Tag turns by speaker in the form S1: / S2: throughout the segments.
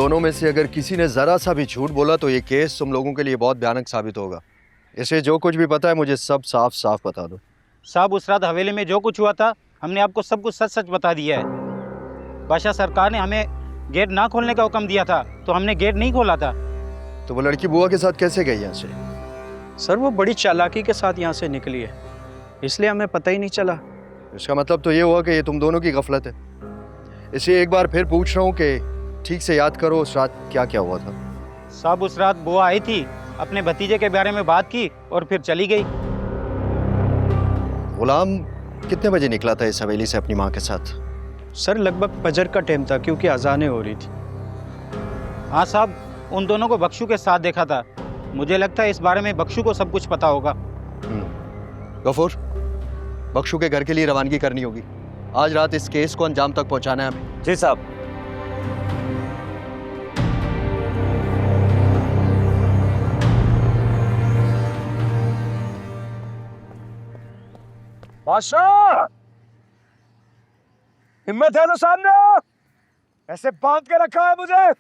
S1: दोनों में से अगर किसी ने जरा सा भी झूठ बोला तो ये केस तुम लोगों के लिए बहुत भयानक साबित होगा। इसे जो कुछ भी पता है मुझे सब साफ साफ बता दो।
S2: साहब उस रात हवेली में जो कुछ हुआ था हमने आपको सब कुछ सच सच बता दिया है। बादशाह सरकार ने हमें गेट ना खोलने का हुक्म दिया था तो हमने गेट नहीं खोला था।
S1: तो वो लड़की बुआ के साथ कैसे गई यहाँ से?
S3: सर वो बड़ी चालाकी के साथ यहाँ से निकली है, इसलिए हमें पता ही नहीं चला।
S1: इसका मतलब तो ये हुआ कि ये तुम दोनों की गफलत है। इसे एक बार फिर पूछ रहा हूँ कि ठीक से याद करो उस रात क्या क्या हुआ था।
S2: साहब उस रात बुआ आई थी, अपने भतीजे के बारे में बात की और फिर चली गई।
S1: गुलाम कितने बजे निकला था इस हवेली से अपनी माँ के साथ?
S3: सर लगभग फजर का टाइम था क्योंकि अजानें हो रही थी।
S2: हाँ साहब, उन दोनों को बख्शू के साथ देखा था। मुझे लगता है इस बारे में बख्शू को सब कुछ पता होगा।
S1: गफूर, बख्शू के घर के लिए रवानगी करनी होगी। आज रात इस केस को अंजाम तक पहुंचाना है हमें।
S4: जी साहब।
S5: बादशाह, हिम्मत है तो सामने आओ। ऐसे बांध के रखा है मुझे।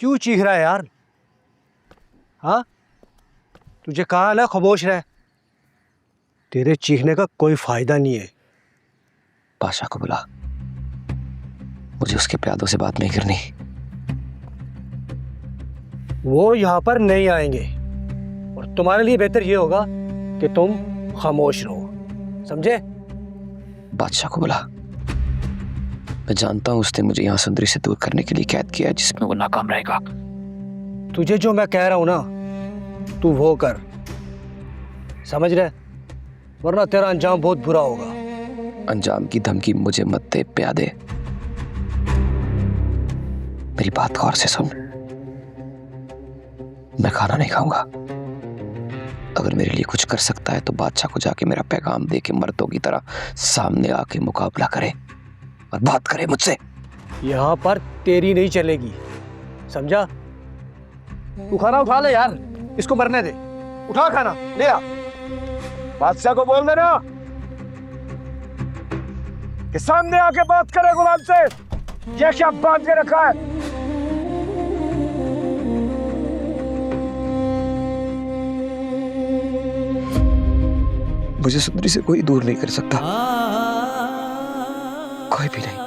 S6: क्यों चीख रहा है यार? हाँ, तुझे कहा ना खामोश रह। तेरे चीखने का कोई फायदा नहीं है।
S4: बादशाह को बुला, मुझे उसके प्यादों से बात नहीं करनी।
S6: वो यहाँ पर नहीं आएंगे और तुम्हारे लिए बेहतर ये होगा कि तुम खामोश रहो, समझे?
S4: बादशाह को बुला। मैं जानता हूं उसने मुझे यहाँ सुंदरी से दूर करने के लिए कैद किया है, जिसमें वो नाकाम रहेगा।
S6: तुझे जो मैं कह रहा हूं ना, तू वो कर, समझ रहे? वरना तेरा अंजाम बहुत बुरा होगा।
S4: अंजाम की धमकी मुझे मत दे प्यादे। मेरी बात गौर से सुन। मैं खाना नहीं खाऊंगा। अगर मेरे लिए कुछ कर सकता है तो बादशाह को जाके मेरा पैगाम दे के मर्दों की तरह सामने आके मुकाबला करे और बात करे मुझसे।
S6: यहाँ पर तेरी नहीं चलेगी, समझा? तू खाना उठा ले यार, इसको मरने दे। उठा खाना, ले आ।
S5: बादशाह को बोल देना कि सामने आके बात करे गुलाम से। ये क्या बांध के रखा है?
S4: मुझे सुंदरी से कोई दूर नहीं कर सकता, कोई भी नहीं।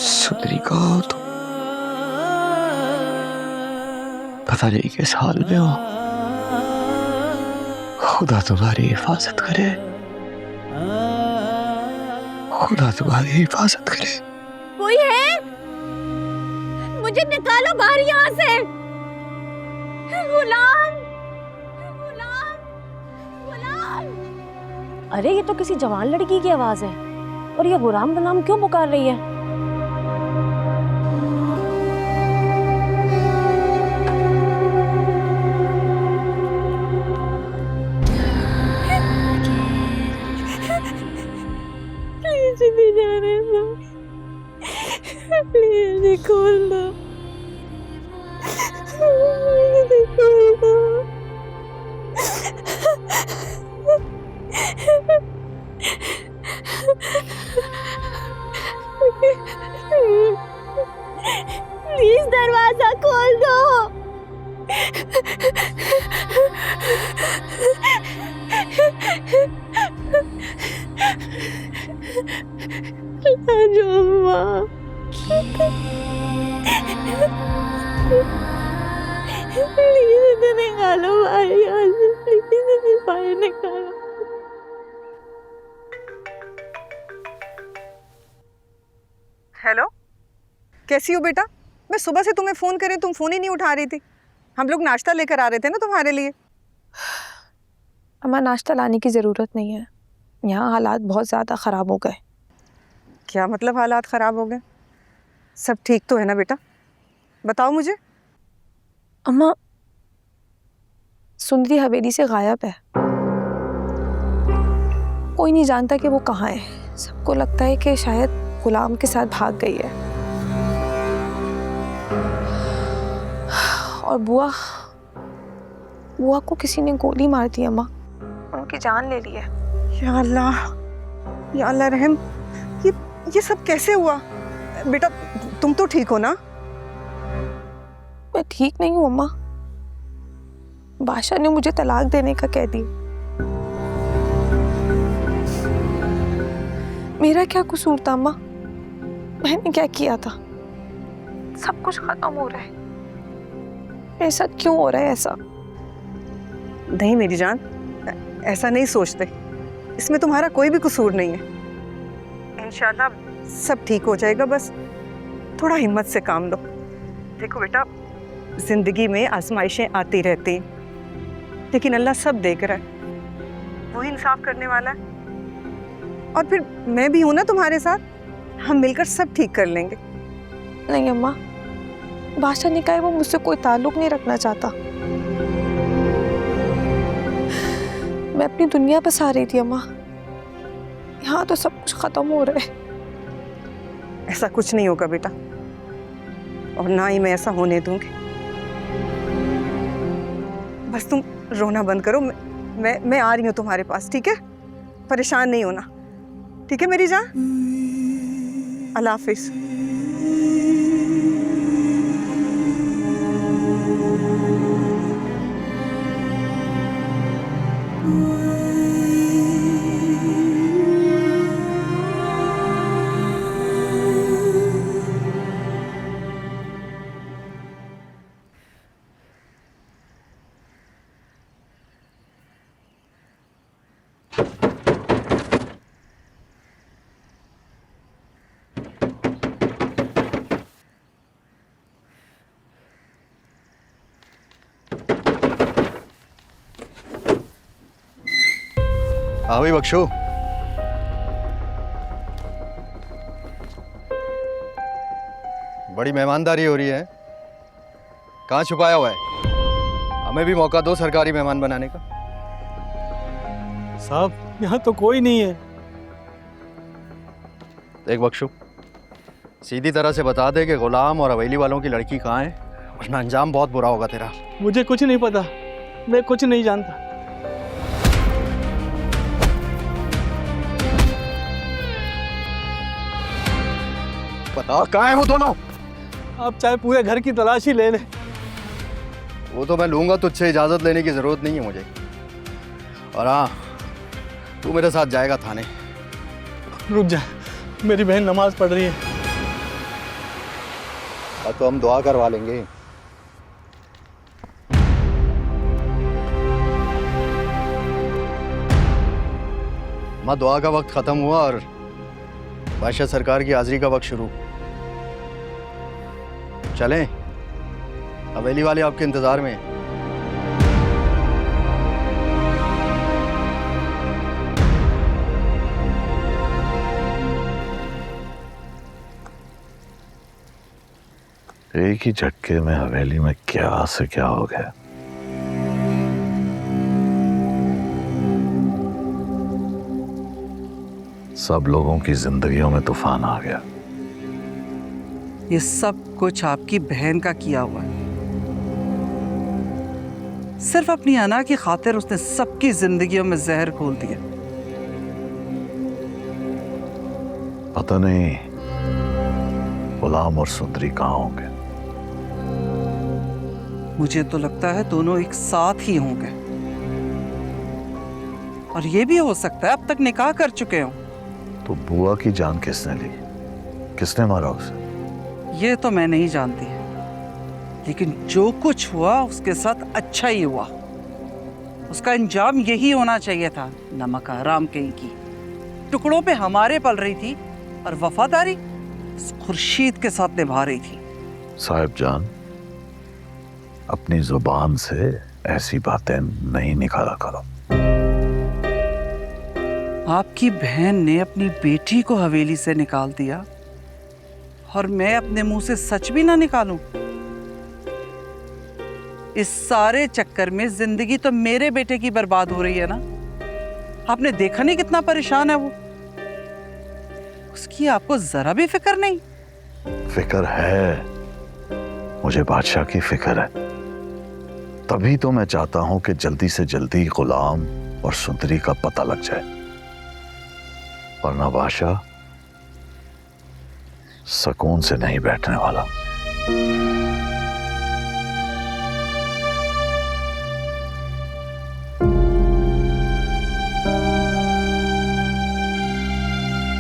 S4: सुंदरी का हो तो पता नहीं किस हाल में हो। खुदा तुम्हारी हिफाजत करे, खुदा तुम्हारी हिफाजत करे।
S7: कोई है? मुझे निकालो बाहर यहाँ से। गुलाम, गुलाम, गुलाम। अरे ये तो किसी जवान लड़की की आवाज है और ये गुलाम गुलाम क्यों पुकार रही है? प्लीज जाने दो, प्लीज खोल दो, खोल दो। प्लीज दरवाजा खोल दो। जो अम्मा, प्लीज इसे निकालो बाहर यहाँ से, प्लीज इसे बाहर निकालो।
S8: हेलो, कैसी हो बेटा? मैं सुबह से तुम्हें फ़ोन करे, तुम फ़ोन ही नहीं उठा रही थी। हम लोग नाश्ता लेकर आ रहे थे ना तुम्हारे लिए।
S9: अम्मा नाश्ता लाने की ज़रूरत नहीं है, यहाँ हालात बहुत ज़्यादा ख़राब हो गए।
S8: क्या मतलब हालात ख़राब हो गए? सब ठीक तो है ना बेटा? बताओ मुझे।
S9: अम्मा सुंदरी हवेली से गायब है, कोई नहीं जानता कि वो कहाँ है। सबको लगता है कि शायद गुलाम के साथ भाग गई है। और बुआ को किसी ने गोली मार दी अम्मा, उनकी जान ले ली है।
S8: या अल्लाह रहम। ये सब कैसे हुआ? बेटा तुम तो ठीक हो ना?
S9: मैं ठीक नहीं हूँ अम्मा। बादशाह ने मुझे तलाक देने का कह दिया। मेरा क्या कसूर था अम्मा? मैंने क्या किया था? सब कुछ खत्म हो रहा है। मेरे साथ क्यों हो रहा है ऐसा?
S8: नहीं मेरी जान, ऐसा नहीं सोचते। इसमें तुम्हारा कोई भी कसूर नहीं है। इंशाल्लाह सब ठीक हो जाएगा, बस थोड़ा हिम्मत से काम लो। देखो बेटा, जिंदगी में आजमाइशें आती रहती हैं, लेकिन अल्लाह सब देख रहा है, वही इंसाफ करने वाला है। और फिर मैं भी हूं ना तुम्हारे साथ, हम मिलकर सब ठीक कर लेंगे।
S9: नहीं अम्मा, बादशाह ने कहा वो मुझसे कोई ताल्लुक नहीं रखना चाहता। मैं अपनी दुनिया बस आ रही थी अम्मा। यहाँ तो सब कुछ खत्म हो रहा है।
S8: ऐसा कुछ नहीं होगा बेटा, और ना ही मैं ऐसा होने दूंगी। बस तुम रोना बंद करो। मैं आ रही हूँ तुम्हारे पास, ठीक है? परेशान नहीं होना, ठीक है मेरी जान? अल्लाह हाफिज।
S1: हाँ भाई बख्शो। बड़ी मेहमानदारी हो रही है। कहाँ छुपाया हुआ है? हमें भी मौका दो सरकारी मेहमान बनाने का।
S6: साहब यहाँ तो कोई नहीं है।
S1: देख बख्शो, सीधी तरह से बता दे कि गुलाम और हवेली वालों की लड़की कहाँ है, वरना अंजाम बहुत बुरा होगा तेरा।
S6: मुझे कुछ नहीं पता, मैं कुछ नहीं जानता।
S1: बता कहाँ है वो दोनों?
S6: आप चाहे पूरे घर की तलाशी ले लें।
S1: वो तो मैं लूंगा, तुझसे इजाजत लेने की जरूरत नहीं है मुझे। और हाँ, तू मेरे साथ जाएगा थाने।
S6: रुक जा, मेरी बहन नमाज पढ़ रही है।
S1: तो हम दुआ करवा लेंगे। माँ, दुआ का वक्त खत्म हुआ और बादशाह सरकार की हाजिरी का वक्त शुरू। चलें, हवेली वाले आपके इंतजार में हैं।
S10: एक ही झटके में हवेली में क्या से क्या हो गया। सब लोगों की जिंदगियों में तूफान आ गया।
S8: ये सब कुछ आपकी बहन का किया हुआ है। सिर्फ अपनी अना की खातिर उसने सबकी जिंदगियों में जहर घोल दिया।
S10: पता नहीं गुलाम और सुंदरी कहाँ होंगे।
S8: मुझे तो लगता है दोनों एक साथ ही होंगे, और ये भी हो सकता है अब तक निकाह कर चुके हों।
S10: तो बुआ की जान किसने ली? किसने मारा उसे?
S8: ये तो मैं नहीं जानती, लेकिन जो कुछ हुआ उसके साथ अच्छा ही हुआ। उसका अंजाम यही होना चाहिए था। नमक हराम कहीं की, टुकड़ों पे हमारे पल रही थी और वफादारी इस खुर्शीद के साथ निभा रही थी।
S10: साहिब जान, अपनी जुबान से ऐसी बातें नहीं निकाला करो।
S8: आपकी बहन ने अपनी बेटी को हवेली से निकाल दिया, और मैं अपने मुंह से सच भी ना निकालूं। इस सारे चक्कर में जिंदगी तो मेरे बेटे की बर्बाद हो रही है ना। आपने देखा नहीं कितना परेशान है वो। उसकी आपको जरा भी फिक्र नहीं?
S10: फिक्र है, मुझे बादशाह की फिक्र है। तभी तो मैं चाहता हूं कि जल्दी से जल्दी गुलाम और सुंदरी का पता लग जाए, वरना बादशाह सुकून से नहीं बैठने वाला।